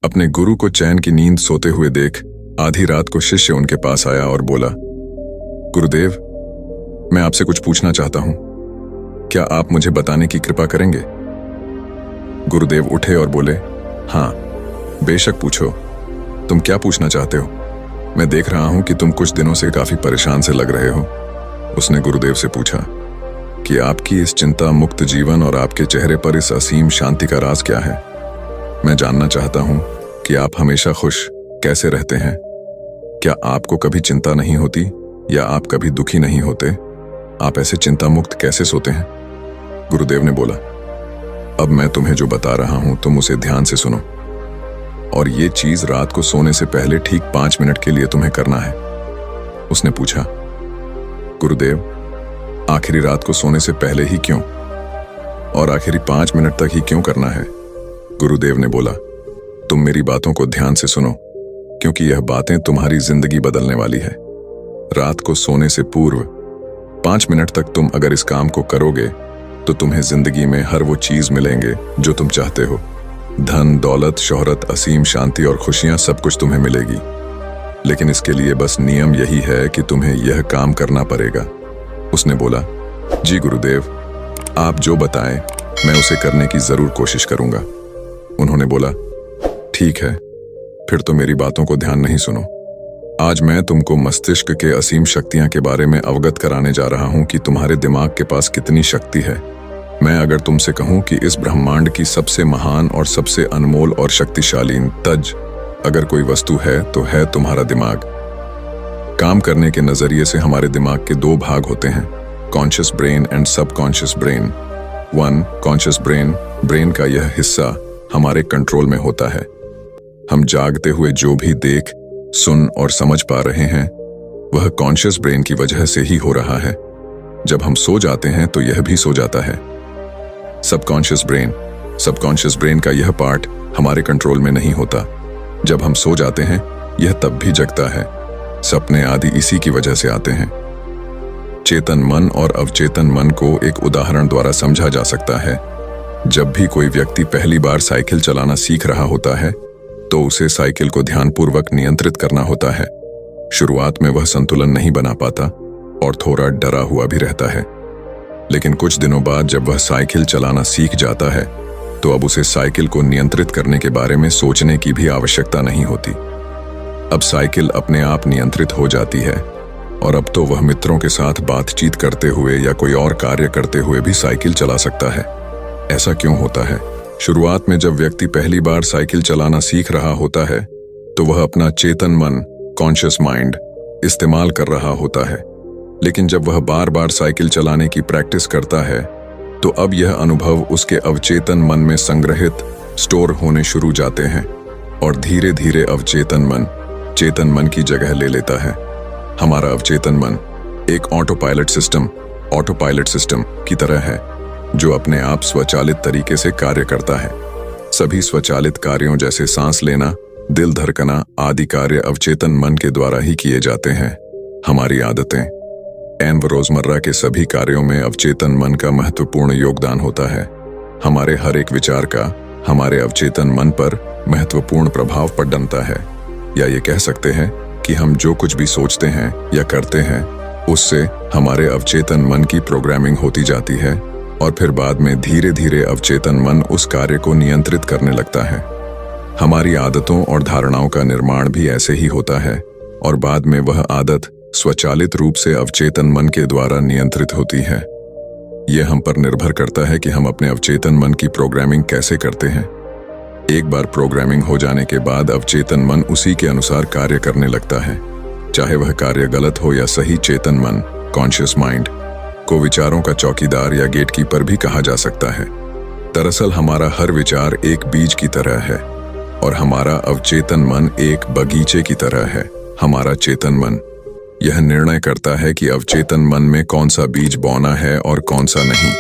अपने गुरु को चैन की नींद सोते हुए देख आधी रात को शिष्य उनके पास आया और बोला, गुरुदेव, मैं आपसे कुछ पूछना चाहता हूं, क्या आप मुझे बताने की कृपा करेंगे? गुरुदेव उठे और बोले, हाँ, बेशक पूछो। तुम क्या पूछना चाहते हो? मैं देख रहा हूं कि तुम कुछ दिनों से काफी परेशान से लग रहे हो। उसने गुरुदेव से पूछा कि आपकी इस चिंता मुक्त जीवन और आपके चेहरे पर इस असीम शांति का राज क्या है। मैं जानना चाहता हूं कि आप हमेशा खुश कैसे रहते हैं। क्या आपको कभी चिंता नहीं होती या आप कभी दुखी नहीं होते? आप ऐसे चिंता मुक्त कैसे सोते हैं? गुरुदेव ने बोला, अब मैं तुम्हें जो बता रहा हूं तुम उसे ध्यान से सुनो, और ये चीज रात को सोने से पहले ठीक 5 मिनट के लिए तुम्हें करना है। उसने पूछा, गुरुदेव, आखिरी रात को सोने से पहले ही क्यों, और आखिरी 5 मिनट तक ही क्यों करना है? गुरुदेव ने बोला, तुम मेरी बातों को ध्यान से सुनो, क्योंकि यह बातें तुम्हारी जिंदगी बदलने वाली है। रात को सोने से पूर्व 5 मिनट तक तुम अगर इस काम को करोगे तो तुम्हें जिंदगी में हर वो चीज मिलेंगे जो तुम चाहते हो। धन, दौलत, शोहरत, असीम शांति और खुशियां सब कुछ तुम्हें मिलेगी। लेकिन इसके लिए बस नियम यही है कि तुम्हें यह काम करना पड़ेगा। उसने बोला, जी गुरुदेव, आप जो बताएं मैं उसे करने की जरूर कोशिश करूंगा। उन्होंने बोला, ठीक है, फिर तो मेरी बातों को ध्यान नहीं सुनो। आज मैं तुमको मस्तिष्क के असीम शक्तियां के बारे में अवगत कराने जा रहा हूं कि तुम्हारे दिमाग के पास कितनी शक्ति है। मैं अगर तुमसे कहूं कि इस ब्रह्मांड की सबसे महान और सबसे अनमोल और शक्तिशाली तज अगर कोई वस्तु है तो है तुम्हारा दिमाग। काम करने के नजरिए से हमारे दिमाग के 2 भाग होते हैं, conscious brain and subconscious brain. 1. Conscious brain, brain का यह हिस्सा हमारे कंट्रोल में होता है। हम जागते हुए जो भी देख, सुन और समझ पा रहे हैं वह कॉन्शियस ब्रेन की वजह से ही हो रहा है। जब हम सो जाते हैं तो यह भी सो जाता है। सबकॉन्शियस ब्रेन का यह पार्ट हमारे कंट्रोल में नहीं होता। जब हम सो जाते हैं यह तब भी जगता है। सपने आदि इसी की वजह से आते हैं। चेतन मन और अवचेतन मन को एक उदाहरण द्वारा समझा जा सकता है। जब भी कोई व्यक्ति पहली बार साइकिल चलाना सीख रहा होता है तो उसे साइकिल को ध्यानपूर्वक नियंत्रित करना होता है। शुरुआत में वह संतुलन नहीं बना पाता और थोड़ा डरा हुआ भी रहता है। लेकिन कुछ दिनों बाद जब वह साइकिल चलाना सीख जाता है तो अब उसे साइकिल को नियंत्रित करने के बारे में सोचने की भी आवश्यकता नहीं होती। अब साइकिल अपने आप नियंत्रित हो जाती है और अब तो वह मित्रों के साथ बातचीत करते हुए या कोई और कार्य करते हुए भी साइकिल चला सकता है। ऐसा क्यों होता है? शुरुआत में जब व्यक्ति पहली बार साइकिल चलाना सीख रहा होता है तो वह अपना चेतन मन, कॉन्शियस माइंड इस्तेमाल कर रहा होता है। लेकिन जब वह बार बार साइकिल चलाने की प्रैक्टिस करता है तो अब यह अनुभव उसके अवचेतन मन में संग्रहित, स्टोर होने शुरू जाते हैं और धीरे धीरे अवचेतन मन चेतन मन की जगह ले लेता है। हमारा अवचेतन मन एक ऑटो पायलट सिस्टम की तरह है जो अपने आप स्वचालित तरीके से कार्य करता है। सभी स्वचालित कार्यों जैसे सांस लेना, दिल धड़कना आदि कार्य अवचेतन मन के द्वारा ही किए जाते हैं। हमारी आदतें एवं रोजमर्रा के सभी कार्यों में अवचेतन मन का महत्वपूर्ण योगदान होता है। हमारे हर एक विचार का हमारे अवचेतन मन पर महत्वपूर्ण प्रभाव पड़ता है। या ये कह सकते हैं कि हम जो कुछ भी सोचते हैं या करते हैं उससे हमारे अवचेतन मन की प्रोग्रामिंग होती जाती है और फिर बाद में धीरे धीरे अवचेतन मन उस कार्य को नियंत्रित करने लगता है। हमारी आदतों और धारणाओं का निर्माण भी ऐसे ही होता है और बाद में वह आदत स्वचालित रूप से अवचेतन मन के द्वारा नियंत्रित होती है। यह हम पर निर्भर करता है कि हम अपने अवचेतन मन की प्रोग्रामिंग कैसे करते हैं। एक बार प्रोग्रामिंग हो जाने के बाद अवचेतन मन उसी के अनुसार कार्य करने लगता है, चाहे वह कार्य गलत हो या सही। चेतन मन, कॉन्शियस माइंड को विचारों का चौकीदार या गेटकीपर भी कहा जा सकता है। दरअसल हमारा हर विचार एक बीज की तरह है और हमारा अवचेतन मन एक बगीचे की तरह है। हमारा चेतन मन यह निर्णय करता है कि अवचेतन मन में कौन सा बीज बोना है और कौन सा नहीं।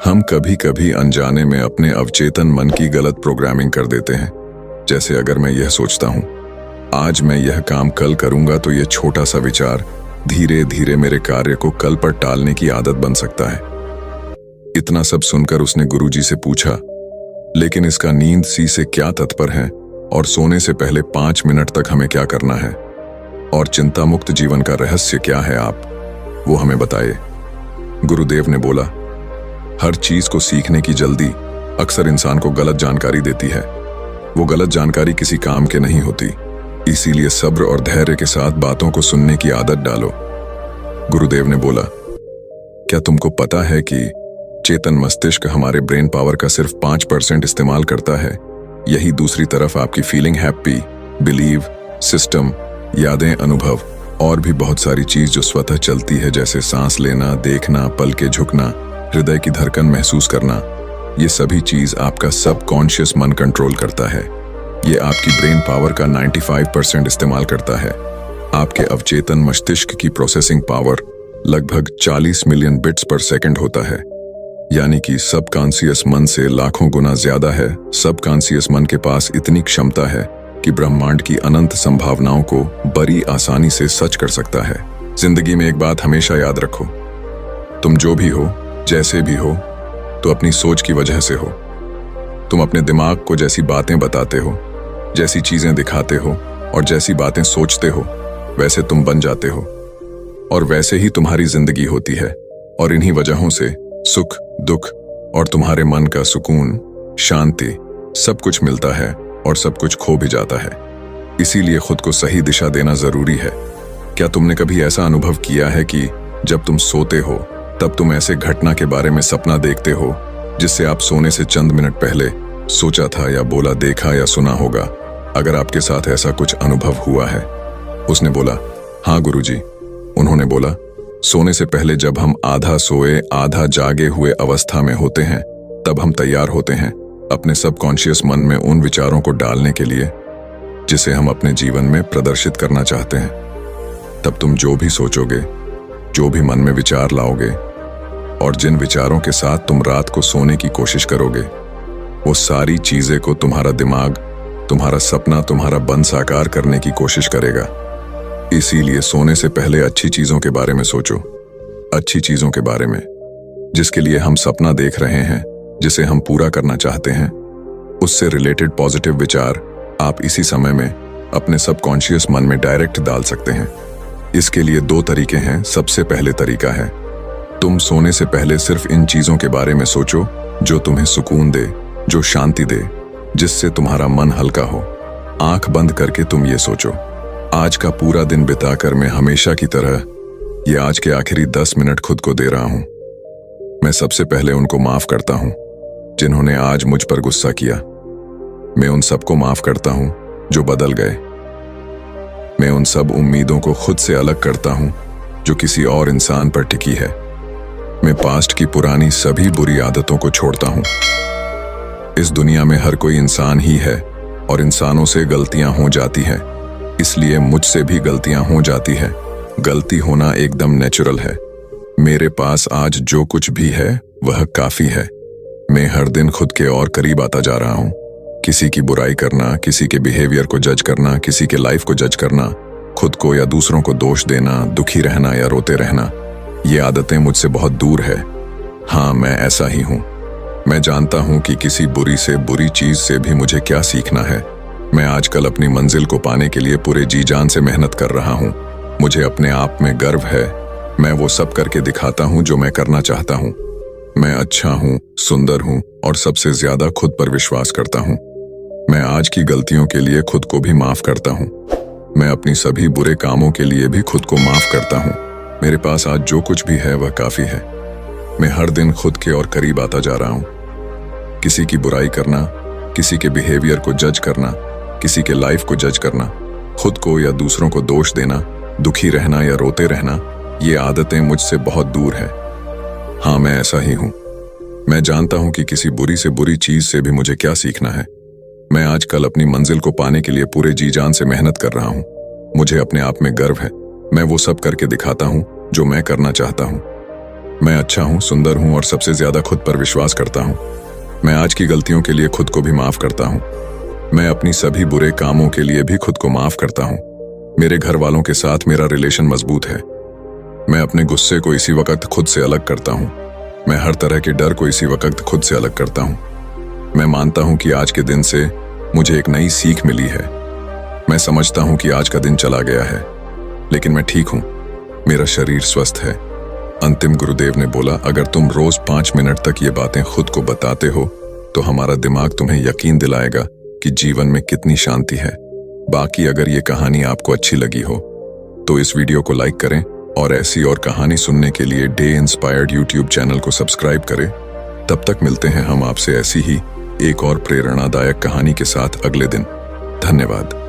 हम कभी कभी अनजाने में अपने अवचेतन मन की गलत प्रोग्रामिंग कर देते हैं। जैसे अगर मैं यह सोचता हूं, आज मैं यह काम कल करूंगा, तो यह छोटा सा विचार धीरे धीरे मेरे कार्य को कल पर टालने की आदत बन सकता है। इतना सब सुनकर उसने गुरुजी से पूछा, लेकिन इसका नींद सी से क्या तात्पर्य है? और सोने से पहले 5 मिनट तक हमें क्या करना है और चिंता मुक्त जीवन का रहस्य क्या है, आप वो हमें बताइए। गुरुदेव ने बोला, हर चीज को सीखने की जल्दी अक्सर इंसान को गलत जानकारी देती है। वो गलत जानकारी किसी काम के नहीं होती, इसीलिए सब्र और धैर्य के साथ बातों को सुनने की आदत डालो। गुरुदेव ने बोला, क्या तुमको पता है कि चेतन मस्तिष्क हमारे ब्रेन पावर का सिर्फ 5% इस्तेमाल करता है। यही दूसरी तरफ आपकी फीलिंग, हैप्पी, बिलीव, सिस्टम, यादें, अनुभव और भी बहुत सारी चीज जो स्वतः चलती है, जैसे सांस लेना, देखना, पल के झुकना, हृदय की धड़कन महसूस करना, ये सभी चीज आपका सबकॉन्शियस मन कंट्रोल करता है। ये आपकी ब्रेन पावर का 95% इस्तेमाल करता है। आपके अवचेतन मस्तिष्क की प्रोसेसिंग पावर लगभग 40 मिलियन बिट्स पर सेकंड होता है, यानी कि सबकॉन्शियस मन से लाखों गुना ज्यादा है। सबकॉन्शियस मन के पास इतनी क्षमता है कि ब्रह्मांड की अनंत संभावनाओं को बड़ी आसानी से सच कर सकता है। जिंदगी में एक बात हमेशा याद रखो, तुम जो भी हो, जैसे भी हो, तो अपनी सोच की वजह से हो। तुम अपने दिमाग को जैसी बातें बताते हो, जैसी चीजें दिखाते हो और जैसी बातें सोचते हो, वैसे तुम बन जाते हो और वैसे ही तुम्हारी जिंदगी होती है। और इन्हीं वजहों से सुख, दुख और तुम्हारे मन का सुकून, शांति, सब कुछ मिलता है और सब कुछ खो भी जाता है। इसीलिए खुद को सही दिशा देना जरूरी है। क्या तुमने कभी ऐसा अनुभव किया है कि जब तुम सोते हो तब तुम ऐसे घटना के बारे में सपना देखते हो जिससे आप सोने से चंद मिनट पहले सोचा था या बोला, देखा या सुना होगा? अगर आपके साथ ऐसा कुछ अनुभव हुआ है? उसने बोला, हाँ गुरुजी। उन्होंने बोला, सोने से पहले जब हम आधा सोए आधा जागे हुए अवस्था में होते हैं तब हम तैयार होते हैं अपने सबकॉन्शियस मन में उन विचारों को डालने के लिए जिसे हम अपने जीवन में प्रदर्शित करना चाहते हैं। तब तुम जो भी सोचोगे, जो भी मन में विचार लाओगे और जिन विचारों के साथ तुम रात को सोने की कोशिश करोगे, वो सारी चीजें को तुम्हारा दिमाग, तुम्हारा सपना, तुम्हारा बन साकार करने की कोशिश करेगा। इसीलिए सोने से पहले अच्छी चीजों के बारे में सोचो, अच्छी चीजों के बारे में जिसके लिए हम सपना देख रहे हैं, जिसे हम पूरा करना चाहते हैं, उससे रिलेटेड पॉजिटिव विचार आप इसी समय में अपने सबकॉन्शियस मन में डायरेक्ट डाल सकते हैं। इसके लिए 2 तरीके हैं। सबसे पहले तरीका है, तुम सोने से पहले सिर्फ इन चीजों के बारे में सोचो जो तुम्हें सुकून दे, जो शांति दे, जिससे तुम्हारा मन हल्का हो। आंख बंद करके तुम ये सोचो, आज का पूरा दिन बिताकर मैं हमेशा की तरह ये आज के आखिरी 10 मिनट खुद को दे रहा हूं। मैं सबसे पहले उनको माफ करता हूं जिन्होंने आज मुझ पर गुस्सा किया। मैं उन सबको माफ करता हूं जो बदल गए। मैं उन सब उम्मीदों को खुद से अलग करता हूं जो किसी और इंसान पर टिकी है। मैं पास्ट की पुरानी सभी बुरी आदतों को छोड़ता हूं। इस दुनिया में हर कोई इंसान ही है और इंसानों से गलतियां हो जाती हैं, इसलिए मुझसे भी गलतियां हो जाती है। गलती होना एकदम नेचुरल है। मेरे पास आज जो कुछ भी है वह काफी है। मैं हर दिन खुद के और करीब आता जा रहा हूं। किसी की बुराई करना, किसी के बिहेवियर को जज करना, किसी के लाइफ को जज करना, खुद को या दूसरों को दोष देना, दुखी रहना या रोते रहना, ये आदतें मुझसे बहुत दूर है। हाँ, मैं ऐसा ही हूं। मैं जानता हूं कि किसी बुरी से बुरी चीज से भी मुझे क्या सीखना है। मैं आजकल अपनी मंजिल को पाने के लिए पूरे जी जान से मेहनत कर रहा हूं। मुझे अपने आप में गर्व है। मैं वो सब करके दिखाता हूं जो मैं करना चाहता हूं। मैं अच्छा हूं, सुंदर हूं और सबसे ज्यादा खुद पर विश्वास करता हूं। मैं आज की गलतियों के लिए खुद को भी माफ करता हूं। मैं अपनी सभी बुरे कामों के लिए भी खुद को माफ करता हूं। मेरे पास आज जो कुछ भी है वह काफी है। मैं हर दिन खुद के और करीब आता जा रहा हूं। किसी की बुराई करना, किसी के बिहेवियर को जज करना, किसी के लाइफ को जज करना, खुद को या दूसरों को दोष देना, दुखी रहना या रोते रहना, ये आदतें मुझसे बहुत दूर है। हाँ, मैं ऐसा ही हूं। मैं जानता हूं कि किसी बुरी से बुरी चीज से भी मुझे क्या सीखना है। मैं आजकल अपनी मंजिल को पाने के लिए पूरे जी जान से मेहनत कर रहा हूं। मुझे अपने आप में गर्व है। मैं वो सब करके दिखाता हूं जो मैं करना चाहता हूं। मैं अच्छा हूं, सुंदर हूं और सबसे ज्यादा खुद पर विश्वास करता हूं। मैं आज की गलतियों के लिए खुद को भी माफ करता हूं। मैं अपनी सभी बुरे कामों के लिए भी खुद को माफ करता हूं। मेरे घर वालों के साथ मेरा रिलेशन मजबूत है। मैं अपने गुस्से को इसी वक्त खुद से अलग करता हूं। मैं हर तरह के डर को इसी वक्त खुद से अलग करता हूं। मैं मानता हूं कि आज के दिन से मुझे एक नई सीख मिली है। मैं समझता हूं कि आज का दिन चला गया है, लेकिन मैं ठीक हूं, मेरा शरीर स्वस्थ है। अंतिम गुरुदेव ने बोला, अगर तुम रोज 5 मिनट तक ये बातें खुद को बताते हो तो हमारा दिमाग तुम्हें यकीन दिलाएगा कि जीवन में कितनी शांति है। बाकी अगर ये कहानी आपको अच्छी लगी हो तो इस वीडियो को लाइक करें और ऐसी और कहानी सुनने के लिए डे इंस्पायर्ड यूट्यूब चैनल को सब्सक्राइब करें। तब तक मिलते हैं हम आपसे ऐसी ही एक और प्रेरणादायक कहानी के साथ अगले दिन। धन्यवाद।